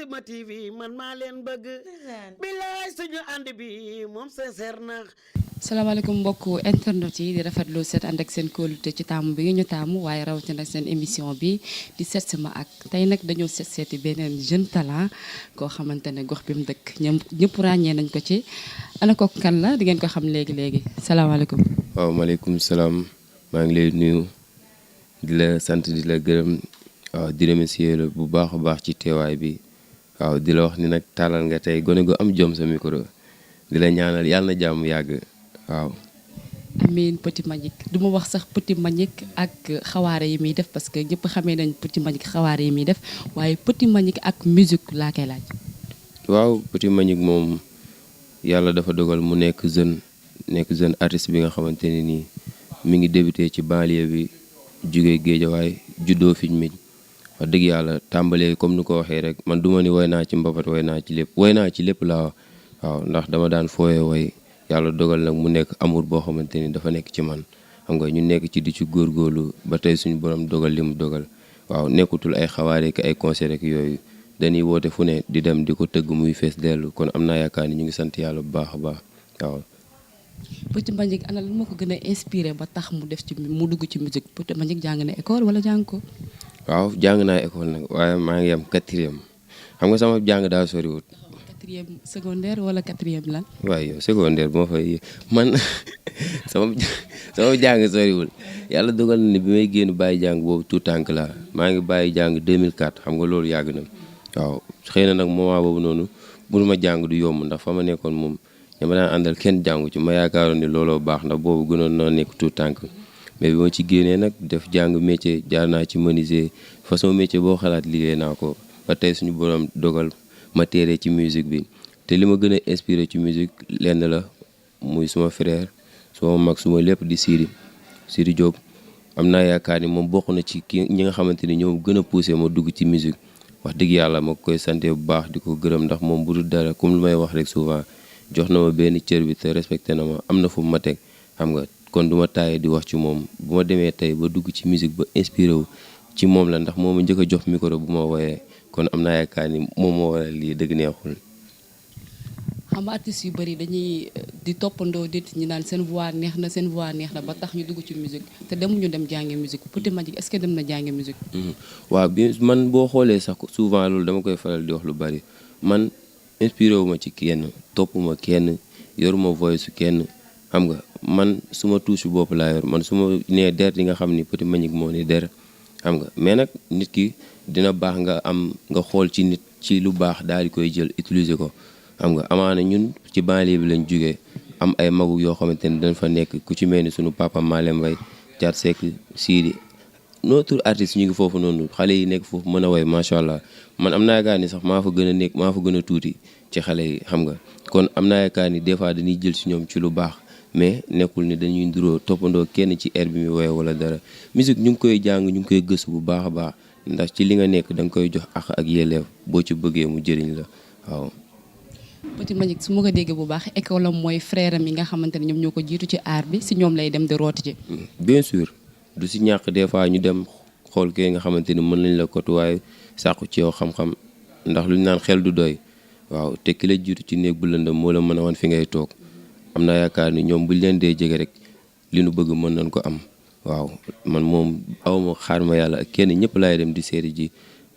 Sima TV man maa leen bëgg bilaay suñu ànd bi moom sincère na. salaamaaleykum mbokku internet yi di rafetlu seet ànd ak seen kóolute ci taamu bi nga ñu taamu waaye rawatina seen émission bi di seet sama ak tey nag dañoo seeti beneen jeune talent koo xamante ne gox bi mu dëkk ñëpp ràññee nañ ko ci ana ko kan la di ngeen ko xam léegi salaamaaleykum. waaw maaleykum salaam maa ngi lay nuyu di la sant di la gërëm waaw di remercier la bu baax a baax ci teewaay bi waaw di la wax ni nag tàllal nga tey gone gu am jom sa micro di la ñaanal yàlla na jàmm yàgg. waaw amiin Petit Mbagnick du ma wax sax Petit Mbagnick ak xawaare yi muy def parce que ñëpp xamee nañ Petit Mbagnick xawaare yi muy def waaye Petit Mbagnick ak musique laa koy laaj. waaw Petit Mbagnick moom yàlla dafa dogal mu nekk jeune artiste bi nga xamante ne nii mi ngi débuté ci banlieue bi jugee Géejawaay juddoo fiñ mi wax dëgg yàlla tàmbalee comme ni ko waxee rek man du ma ni woy naa ci mbapat woy naa ci lépp laa waaw ndax dama daan fooyee woy yàlla dogal nag mu nekk amour boo xamante ni dafa nekk ci man xam nga ñu nekk ci di ci góorgóorlu ba tey suñu borom dogal li mu dogal waaw nekkutul ay xawaare ki ay concert rek yooyu dañuy woote fu ne di dem di ko tëgg muy fees dellu kon am naa yaakaar ni ñu ngi sant yàlla bu baax a baax waaw. Petit Mbagnick ana lan moo ko gën a inspiré ba tax mu dugg ci musique Petit Mbagnick jàng na école wala jàng ko. waaw jàng naa école nag waaye maa ngi am 4e xam nga sama jàng daa soriwut. 4e secondaire wala 4e lan. waaye yow secondaire bu ma fay man sama jàng soriwul yàlla dogal na ni bi may génn bàyyi jàng boobu tout tànk laa maa ngi bàyyi jàng 2004 xam nga loolu yàgg na waaw xëy na nag moment boobu noonu mënu ma jàng du yomb ndax fa ma nekkoon moom dama daan àndal kenn jàngu ci ma yaakaaroon ni looloo baax ndax boobu gënoon na nekk tout tànk mais bi ma ci génnee nag def jàng métier jaar naa ci menuisier façon métier boo xalaat liggéey naa ko ba tey suñu borom dogal ma téere ci musique bi te li ma gën a inspiré ci musique lenn la muy suma frère suma mag suma lépp di Siri Diop am naa yaakaar ni moom bokk na ci ñi nga xamante ni ñoom gën a poussé ma dugg ci musique wax dëgg yàlla ma koy sante bu baax di ko gërëm ndax moom bu dul dara comme lu may wax rek souvent jox na ma benn cër bi te respecté na ma am na fu ma teg xam nga kon du ma taaye di wax ci moom bu ma demee tey ba dugg ci musique ba inspiré wu ci moom la ndax moom ma njëkk a jox micro bu ma woyee kon am naa yaakaar ni moom moo waral lii dëgg neexul. xam nga artistes yu bëri dañuy di toppandoo nit ñi naan seen voix neex na ba tax ñu dugg ci musique te demuñu dem jàngi musique Petit Mbagnick est-ce que dem na jàngi musique. waaw bi man boo xoolee sax souvent loolu dama koy faral di wax lu bari man inspiré wu ma ci kenn topp ma kenn yoruma voice kenn xam nga man suma touche bopp laa yor man su ma nee der di nga xam ni Petit Mbagnick moo ne der xam nga mais nag nit ki dina baax nga xool ci nit ci lu baax daal di koy jël utiliser ko xam nga amaana ñun ci banlieue bi lañ jógee am ay magu yoo xamante ni dañ fa nekk ku ci mel ni sunu papa Malem Mbaye Thiat Seck Sidi notre artiste ñu ngi foofu noonu xale yi nekk foofu mën a woy macha allah man am naa yaakaar ni sax maa fa gën a tuuti ci xale yi xam nga kon am naa yaakaar ni des fois dañuy jël si ñoom ci lu baax mais nekkul ni dañuy nduroo toppandoo kenn ci air bi muy woye wala dara musique ñu ngi koy jàng ñu ngi koy gëstu bu baax a baax ndax ci li nga nekk da nga koy jox ak yelleef boo ci bëggee mu jëriñ la waaw. Petit Mbagnick su ma ko déggee bu baax école am mooy frère am yi nga xamante ne ñoom ñoo ko jiitu ci art bi si ñoom lay dem di rooti ci. bien sûr du si ñàkk des fois ñu dem xool kee nga xamante ni mën nañ la kotuwaay sàqu ci yow xam-xam ndax lu ñu naan xel du doy waaw te ki la jiitu ci néeg bu lëndëm moo la mën a wan fi ngay toog am naa yaakaar ni ñoom buñ leen dee jege rek li nu bëgg mën nañ ko am waaw man moom awma xaar ma yàlla ak kenn ñëpp laay dem di seeti ji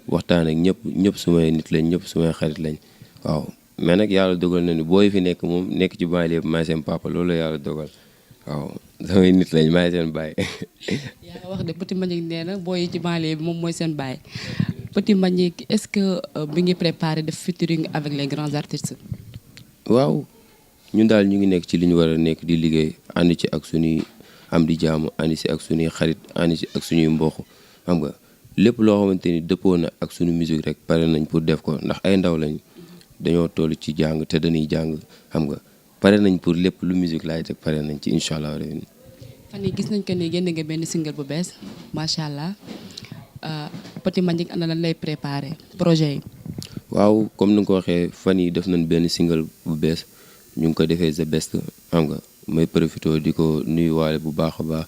waxtaan ak ñëpp sumay nit lañ ñëpp sumay xarit lañ waaw mais nag yàlla dogal na ni booy fi nekk moom nekk ci banlieue bi maay seen papa loolu la yàlla dogal waaw samay nit lañ maay seen baay. yaa wax de Petit Mbagnick nee na booy yi ci banlieue bi moom mooy seen baay Petit Mbagnick est-ce que bi ngi préparé def featuring avec les grands artistes. waaw ñun daal ñu ngi nekk ci li ñu war a nekk di liggéey ànd ci ak suñuy am di jaamu ànd ci ak suñuy xarit ànd ci ak suñuy mbokk xam nga lépp loo xamante ni dëppoo na ak suñu musique rek pare nañ pour def ko ndax ay ndaw lañ dañoo toll ci jàng te dañuy jàng xam nga pare nañ pour lépp lu musique laay teg pare nañ ci incha allah. fan yii gis nañ que ni génn nga benn single bu bees macha allah Petit Mbagnick ana lan lay préparé projet yi. waaw comme ni nga ko waxee fan yi def nañ benn single bu bees ñu ngi ko defee The Best xam nga may profité di ko nuyuwaale bu baax a baax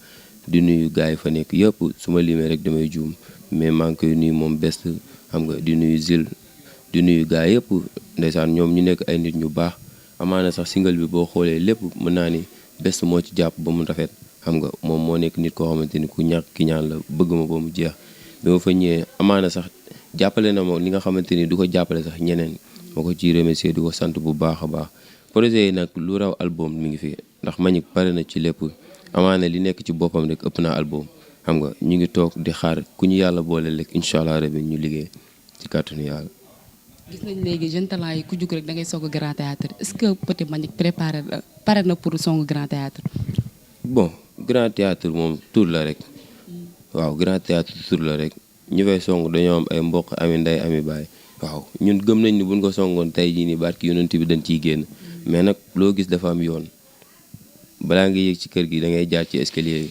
di nuyu gars yi fa nekk yëpp su ma limee rek damay juum mais maa ngi koy nuyu moom Best xam nga di nuyu Zil di nuyu gaa yëpp ndeysaan ñoom ñu nekk ay nit ñu baax amaana sax single bi boo xoolee lépp mën naa ni best moo ci jàpp ba mu rafet xam nga moom moo nekk nit koo xamante ni ku ñàkk ki ñaan la bëgg ma ba mu jeex bi ma fa ñëwee amaana sax jàppale na ma li nga xamante ni du ko jàppale sax ñeneen moo ko ciy remercier di ko sant bu baax a baax projet yi nag lu raw album mi ngi fi ndax Mbagnick pare na ci lépp amaana li nekk ci boppam rek ëpp na album xam nga ñu ngi toog di xaar ku ñu yàlla boole rek incha allah rabi ñu liggéey ci kàttanu yàlla. gis nañ léegi jeune talent yi ku jug rek da ngay soog grand théâtre est-ce que Petit Mbagnick pare na pour song grand théâtre bon grand théâtre moom tur la rek waaw grand théâtre tur la rek ñu fay song dañoo am ay mbokk ami ndey ami baay waaw ñun gëm nañ ni buñ ko songoon tey jii nii barki yonent bi dañ ciy génn mais nag loo gis dafa am yoon balaa nga yéeg ci kër gi da ngay jaar ci escalier yi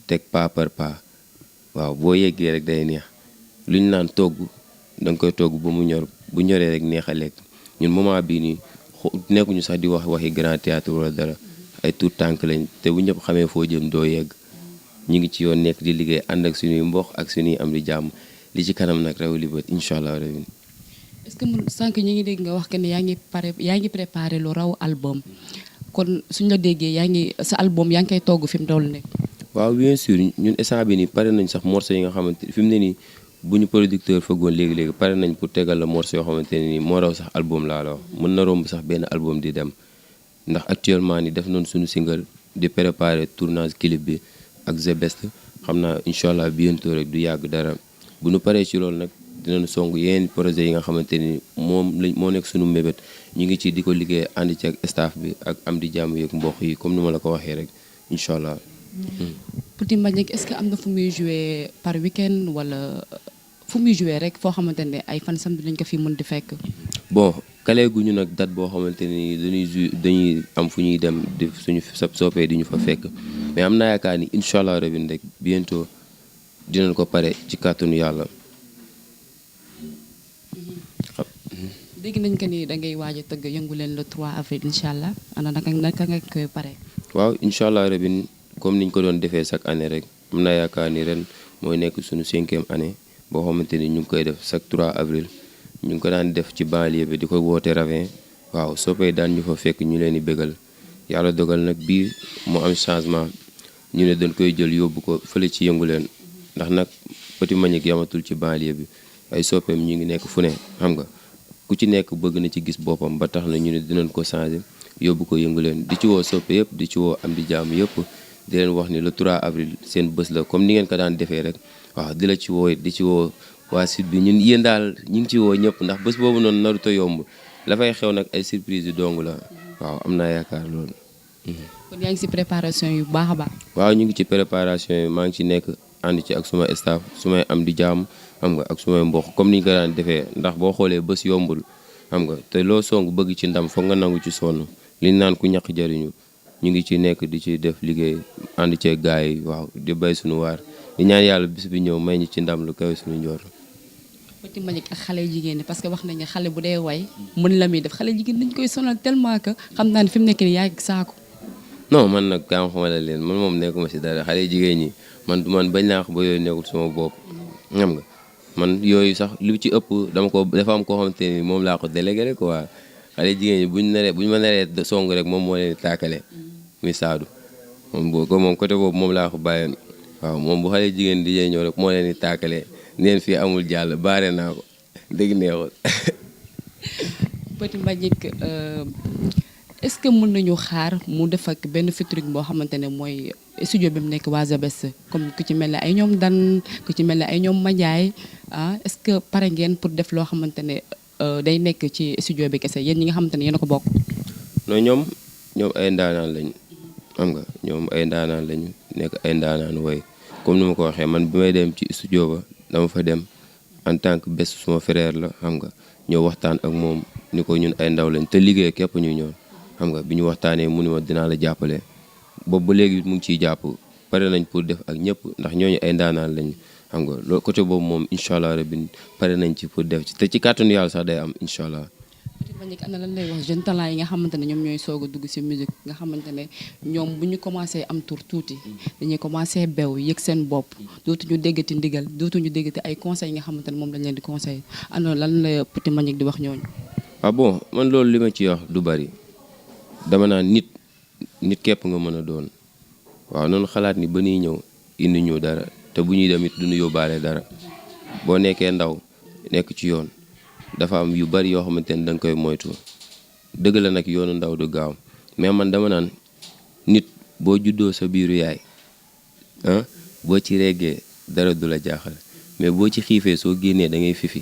teg pas par pas waaw boo yeggee rek day neex lu ñu naan togg da nga koy togg ba mu ñor bu ñoree rek neex a lekk ñun moment bii nii nekkuñu sax di wax waxi grand théâtre wala dara ay tout tànk lañ te bu ñëpp xamee foo jëm doo yegg ñu ngi ci yoon nekk di liggéey ànd ak suñuy mbokk ak suñuy am di jàmm li ci kanam nag raw li bët incha allah rabbi. est-ce que mun sànq ñu ngi dégg nga wax que ne yaa ngi préparé lu raw album kon suñ la déggee yaa ngi sa album yaa ngi koy togg fi mu toll nekk. waaw bien sûr ñun instant bi nii pare nañ sax morceau yi nga xamante fi mu ne nii bu ñu producteur fëggoon léegi-léegi pare nañ pour tegal la morceau yoo xamante ne nii moo raw sax album laa la wax mën na romb sax benn album di dem ndax actuellement ni def noonu suñu single di préparer tournage clip bi ak The Best xam naa incha allah bientôt rek du yàgg dara bu ñu paree ci loolu nag dinañu song yeneen projet yi nga xamante ni moo nekk suñu mébét ñu ngi ci di ko liggéey ànd ci ak staff bi ak am di jàmm yeeg mbokk yi comme ni ma la ko waxee rek incha allah. Petit Mbagnick est-ce que am na fu muy jouer par week-end wala fu muy jouer rek foo xamante ne ay fan samedi lañ ko fi mën di fekk. bon kale gu ñu nag date boo xamante ni dañuy am fu ñuy dem di suñu soppee di ñu fa fekk mais am naa yaakaar ni incha allah rabin rek bientôt dinañ ko pare ci kàttanu yàlla. dégg nañ ko ni da ngay waaj a tëgg yëngu leen le 3 avril incha allah ana naka nga koy pare. waaw incha allah rabin comme niñ ko doon defee chaque année rek am naa yaakaar ni ren mooy nekk suñu 5e année boo xamante ni ñu ngi koy def chaque 3 avril ñu ngi ko daan def ci banlieue bi di ko woote ravin waaw soppee daan ñu fa fekk ñu leen di bégal yàlla dogal nag bii mu am changement ñu ne dañ koy jël yóbbu ko fële ci yëngu leen ndax nag Petit Mbagnick yamatul ci banlieue bi ay soppeem ñu ngi nekk fu ne xam nga ku ci nekk bëgg na ci gis boppam ba tax na ñu ne dinañ ko changer yóbbu ko yëngu leen di ci woo soppe yëpp di ci woo am di jàmm yëpp di leen wax ni le 3 avril seen bés la comme ni ngeen ko daan defee rek waaw di la ci woo di ci woo waa site bi ñun yéen daal ñu ngi ci woo ñëpp ndax bés boobu noonu naruto yomb la fay xew nag ay surprise yu dong la waaw am naa yaakaar loolu. kon yaa ngi ci préparation yu baax a baax. waaw ñu ngi ci préparation yi maa ngi ci nekk ànd ci ak suma staff sumay am di jàmm xam nga ak sumay mbokk comme ni ñu ko daan defee ndax boo xoolee bés yombul xam nga te loo song bëgg ci ndam foog nga nangu ci sonn li ñu naan ku ñàkk jariñu ñu ngi ci nekk di ci def liggéey ànd cee gaay yi waaw di bay suñu waar di ñaan yàlla bis bi ñëw may ñu ci ndam lu kawe suñu njoor. Petit Mbagnick ak xale jigéen ñi parce que wax nañu xale bu dee way mën la muy def xale jigéen dañ koy sonal tellement que xam naa ne fi mu nekk nii yaa ngi saako. non man nag kaa ma xamala leen man moom nekkuma si dara xale jigéen ñi man bañ naa ba yooyu nekkul sama bopp xam nga man yooyu sax lu ci ëpp dafa am koo xamante ni moom laa ko délégué rek quoi xale jigéen ñi buñ ma naree song rek moom moo leen di tàkkale muy saadu moom côté boobu moom laa ko bàyyoon waaw moom bu xale jigéen di ñëw rek moo leen di tàkkale neen fii amul jàll baare naa ko dégg neexul. Petit Mbagnick est-ce que mën nañu xaar mu def ak benn featuring boo xamante ne mooy studio bi mu nekk waa The Best comme ku ci mel ne ay ñoom Dan ku ci mel ne ay ñoom Mandiaye est-ce que pare ngeen pour def loo xamante ne day nekk ci studio bi kese yéen ñi nga xamante ne yéen a ko bokk. non ñoom ay ndaanaan lañu xam nga ñoom ay ndaanaan lañu nekk ay ndaanaan woy comme ni ma ko waxee man bi may dem ci studio ba dama fa dem en tant que Best suma frère la xam nga ñëw waxtaan ak moom ni ko ñun ay ndaw lañ te liggéey képp ñu ñoon xam nga bi ñu waxtaanee mu ni ma dinaa la jàppale boobu ba léegi mu ngi ciy jàpp pare nañ pour def ak ñëpp ndax ñooñu ay ndaanaan lañu xam nga loolu côté boobu moom incha allah rabbi pare nañ ci pour def ci te ci kàttanu yàlla sax day am incha allah. Petit Mbagnick ana lan lay wax jeune talent yi nga xamante ne ñoom ñooy soog a dugg ci musique nga xamante ne ñoom bu ñu commencé am tur tuuti dañuy commencé bew yëg seen bopp dootuñu déggati ndigal dootuñu déggati ay conseils yi nga xamante ne moom lañ leen di conseil ana lan la Petit Mbagnick di wax ñooñu. ah bon man loolu li ma ci wax du bari dama naan nit képp nga mën a doon waaw noonu xalaat ni ba ñuy ñëw indi ñu dara te bu ñuy dem it duñu yóbbaale dara boo nekkee ndaw nekk ci yoon dafa am yu bari yoo xamante ni da nga koy moytu dëgg la nag yoonu ndaw du gaaw mais man dama naan nit boo juddoo sa biiru yaay boo ci reggee dara du la jaaxal mais boo ci xiifee soo génnee da ngay fifi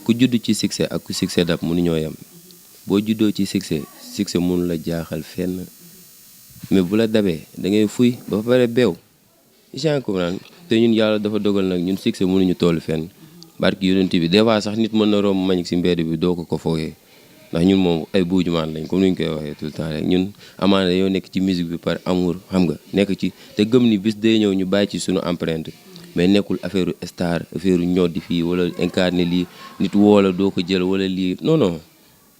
ku judd ci succès ak ku succès dab mënuñoo yem boo juddoo ci succès mënu la jaaxal fenn mais bu la dabee da ngay fuy ba pare beew isaan ko naan te ñun yàlla dafa dogal nag ñun succès mënuñu toll fenn barki yonent bi des fois sax nit mën na romb Mbagnick ci mbedd bi doo ko foogee ndax ñun moom ay buujumaan lañ comme ni ñu koy waxee tout le temps rek ñun amaana dañoo nekk ci musique bi par amour xam nga nekk ci te gëm ni bis day ñëw ñu bàyyi ci suñu empreinte mais nekkul affaire star affaire ñoddi fii wala incarné lii nit woo la doo ko jël wala lii non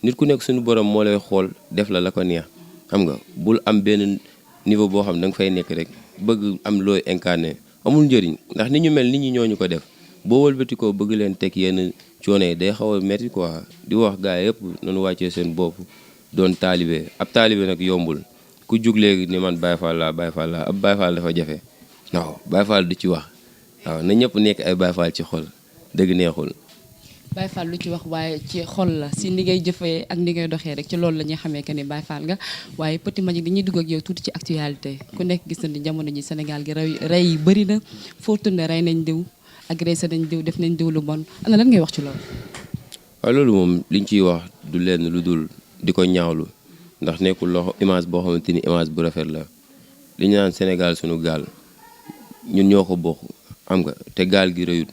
nit ku nekk suñu borom moo lay xool def la ko neex xam nga bul am benn niveau boo xam da nga fay nekk rek bëgg am looy incarné amul njëriñ ndax ni ñu mel nit ñi ñooñu ko def boo wëlbati ko bëgg leen teg yenn coono yi day xaw a métti quoi di wax gars yëpp nañu wàccee seen bopp doon taalibe ab taalibe nag yombul ku jug léegi ni man Baye Fall laa ab Baye Fall dafa jafe waaw Baye Fall du ci wax waaw na ñëpp nekk ay Baye Fall ci xol dëgg neexul. Baye Fall lu ci wax waaye ci xol la si ni ngay jëfee ak ni ngay doxee rek ci loolu la ñuy xamee que ni Baye Fall nga waaye Petit Mbagnick dañuy dugg ak yow tuuti ci actualité ku nekk gis na ni jamono ji Sénégal gi rey yi bëri na foo tourné rey nañ diw agressé nañ diw def nañ diw lu bon ana lan ngay wax ci loolu. waaw loolu moom liñ ciy wax du lenn lu dul di ko ñaawlu ndax nekkul loxo image boo xamante ni image bu rafet la li ñu naan Sénégal sunu gaal ñun ñoo ko bokk xam nga te gaal gi rëyut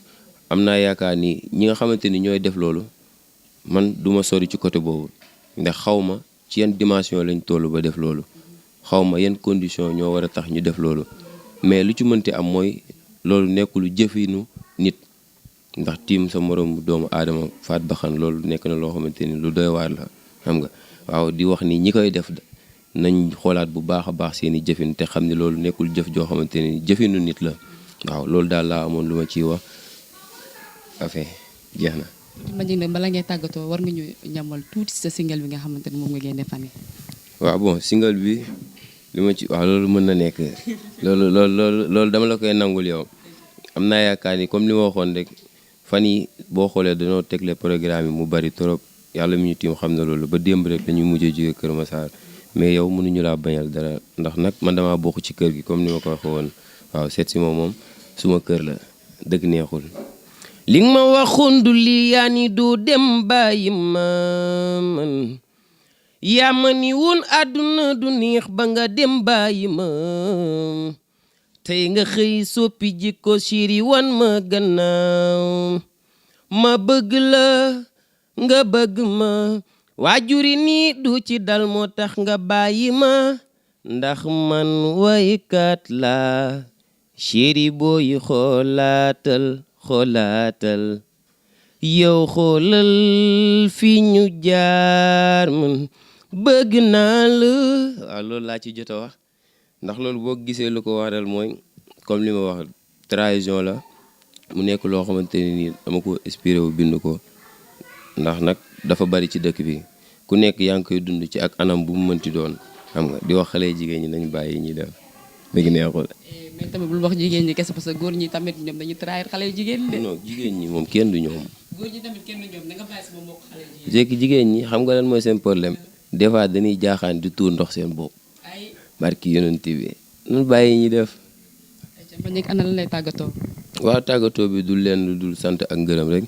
am naa yaakaar ni ñi nga xamante ni ñooy def loolu man duma sori ci côté boobu ndax xaw ma ci yan dimension lañ toll ba def loolu xaw ma yan condition ñoo war a tax ñu def loolu mais lu ci mënti am mooy loolu nekkul jëfinu nit ndax tiim sa morom doomu aadama faat baxan loolu nekk na loo xamante ni lu doy waar la xam nga waaw di wax ni ñi koy def nañ xoolaat bu baax a baax seeni jëfin te xam ni loolu nekkul jëf joo xamante ni jëfinu nit la waaw loolu daal laa amoon lu ma ciy wax affaire jeex na. Mbagnick nag bala ngay tàggatoo war nga ñu ñamal tuuti sa single bi nga xamante ni moom nga génne fan yi. waaw bon single bi li ma ci wax loolu mën na nekk loolu dama la koy nangul yow am naa yaakaar ni comme li ma waxoon rek fan yi boo xoolee dañoo tegle programme yi mu bari trop yàlla mi ñu tiim xam na loolu ba démb rek dañuy mujjee jóge Kër Massar mais yow mënuñu laa bañal dara ndax nag man damaa bokk ci kër gi comme ni ma ko waxee woon waaw seet si moom suma kër la dëgg neexul. li nga ma waxoon du lii yaa ni du dem bàyyi ma man yaa ma ni woon àdduna du neex ba nga dem bàyyi ma tey nga xëy soppi jikko chéri wan ma gannaaw ma bëgg la nga bëgg ma waajuri nii du ci dal moo tax nga bàyyi ma ndax man waykat la chéri booy xoolaatal yow xoolal fi ñu jaar man bëgg naa la waaw loolu laa ci jot a wax ndax loolu boo gisee lu ko waral mooy comme li ma wax trahison la mu nekk loo xamante ne nii dama ko inspiré wu bind ko ndax nag dafa bari ci dëkk bi ku nekk yaa ngi koy dund ci ak anam bu mu mënti doon xam nga di wax xale jigéen ñi nañ bàyyi ñuy def dëgg neexul. mais tamit bul wax jigéen ñi kese parce que góor ñi tamit ñoom dañuy trahir xale jigéen de. non jigéen ñi moom kenn du ñoom. góor ñi tamit kenn du ñoom da nga bàyyi sama mbokk xale jigéen. jékki jigéen ñi xam nga lan mooy seen problème des fois dañuy jaaxaan di tuur ndox seen bopp. ay barki yonent bi nun bàyyi ñi def. Mbagnick ana lan lay tàggatoo. waaw tàggatoo bi du leen lu dul sant ak ngërëm rek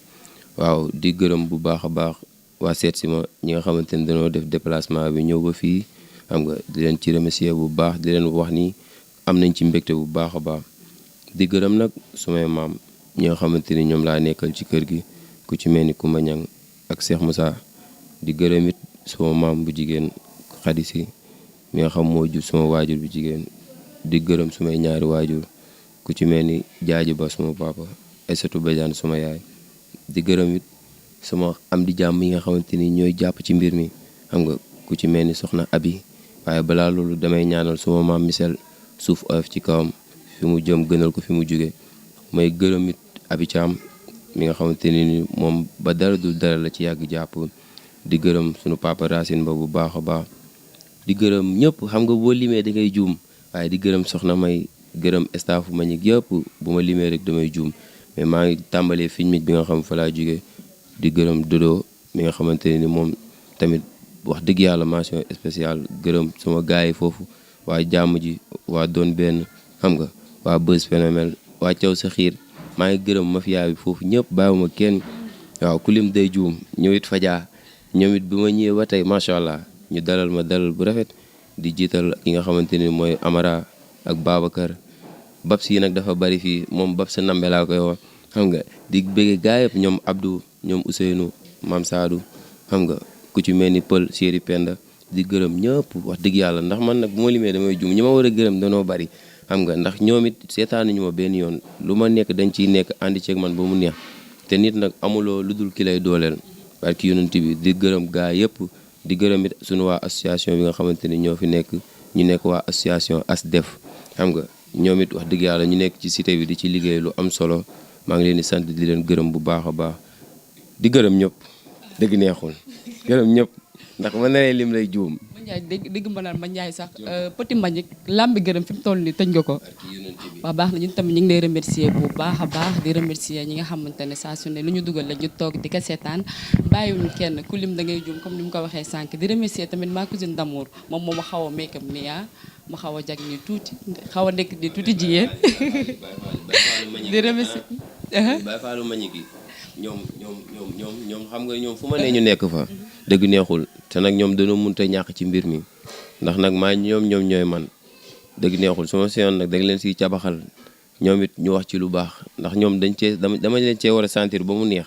waaw di gërëm bu baax a baax waa seet si ma ñi nga xamante ni dañoo def déplacement bi ñëw ba fii xam nga di leen ci remercier bu baax di leen wax ni am nañ ci mbégte bu baax a baax di gërëm nag sumay maam ñi nga xamante ni ñoom laa nekkal ci kër gi ku ci mel ni Koumba Niang ak Cheikh Moussa di gërëm it suma maam bu jigéen Khady Si mi nga xam moo jur suma waajur bu jigéen di gërëm sumay ñaari waajur ku ci mel ni Jaaji Ba suma papa Aïssatou Badiane suma yaay di gërëm it sama am di jàmm yi nga xamante ni ñooy jàpp ci mbir mi xam nga ku ci mel ni soxna Abi waaye balaa loolu damay ñaanal suma maam Misel suuf oyof ci kawam fi mu jëm gënal ko fi mu jóge may gërëm it Abi Thiam mi nga xamante ni moom ba dara dul dara la ci yàgg jàpp di gërëm sunu papa Racine ba bu baax a baax di gërëm ñëpp xam nga boo limee da ngay juum waaye di gërëm soxna May gërëm staffu Mbagnick yëpp bu ma limee rek damay juum mais maa ngi tàmbalee fiñ mit bi nga xam fa laa jóge di gërëm Dodo mi nga xamante ni moom tamit wax dëgg yàlla mention spéciale gërëm sama gars yi foofu waa jàmm ji waa doon benn xam nga waa Buzz Phénomène waa Thiaw sa xiir maa ngi gërëm mafia bi foofu ñëpp bàyyiwuma kenn waaw ku lim day juum ñëwit fajaa ñoom it bi ma ñëwee ba tey macha allah ñu dalal ma dalal bu rafet di jiital ki nga xamante ni mooy Amara ak Babacar Babs yi nag dafa bari fii moom Babs sa nambe laa koy wax xam nga di bëgge gaa yëpp ñoom Abdou ñoom Ousseynou Mam Sadou xam nga ku ci mel ni Pël Chéri Penda di gërëm ñëpp wax dëgg yàlla ndax man nag bu ma limee damay juum ñi ma war a gërëm danoo bari xam nga ndax ñoom it seetaanuñu ma benn yoon lu ma nekk dañ ciy nekk àndi ceeg man ba mu neex te nit nag amuloo lu dul ki lay dooleel parce que yonent bi di gërëm gaa yëpp di gërëm it suñu waa association bi nga xamante ni ñoo fi nekk ñu nekk waa association ASDEF xam nga ñoom it wax dëgg yàlla ñu nekk ci cité bi di ci liggéey lu am solo maa ngi leen di sant di leen gërëm bu baax a baax di gërëm ñëpp dëgg neexul gërëm ñëpp ndax ma naree lim lay juum. Mandiaye dégg ma naan Mandiaye sax Petit Mbagnick lambi gërëm fi mu toll nii tëj nga ko. waaw baax na ñun tamit ñu ngi lay remercier bu baax a baax di remercier ñi nga xamante ne saa su ne lu ñu dugal la ñu toog di ko seetaan bàyyiwuñu kenn ku lim da ngay juum comme ni mu ko waxee sànq di remercier tamit ma cousine d'amour moom moo ma xaw a make up nii ma xaw a jag nii tuuti xaw a nekk nii tuuti jigéen di remercier. Baye Fallou Mbagnick yi ñoom xam nga ñoom fu ma nee ñu nekk fa dëgg neexul te nag ñoom dañoo mënta ñàkk ci mbir mi ndax nag maa ñoom ñooy man dëgg neexul su ma seyoon nag da nga leen siy cabaxal ñoom it ñu wax ci lu baax ndax ñoom dama leen cee war a sentir ba mu neex.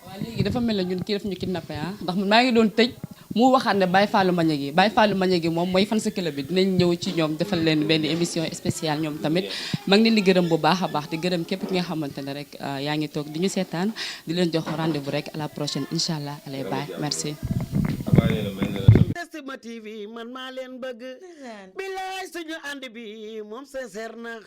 waaw léegi dafa mel ne ñun kii daf ñu kidnappé ndax maa ngi doon tëj mu waxaat ne Baye Fallou Mbagnick yi moom mooy fan sa club bi dinañ ñëw ci ñoom defal leen benn émission spéciale ñoom tamit maa ngi leen di gërëm bu baax a baax di gërëm képp ki nga xamante ne rek yaa ngi toog di ñu seetaan di leen jox rendez-vous rek à la prochaine incha allah allez bye merci. Setsima TV man maa leen bëgg bilaay suñu ànd bi moom sincère na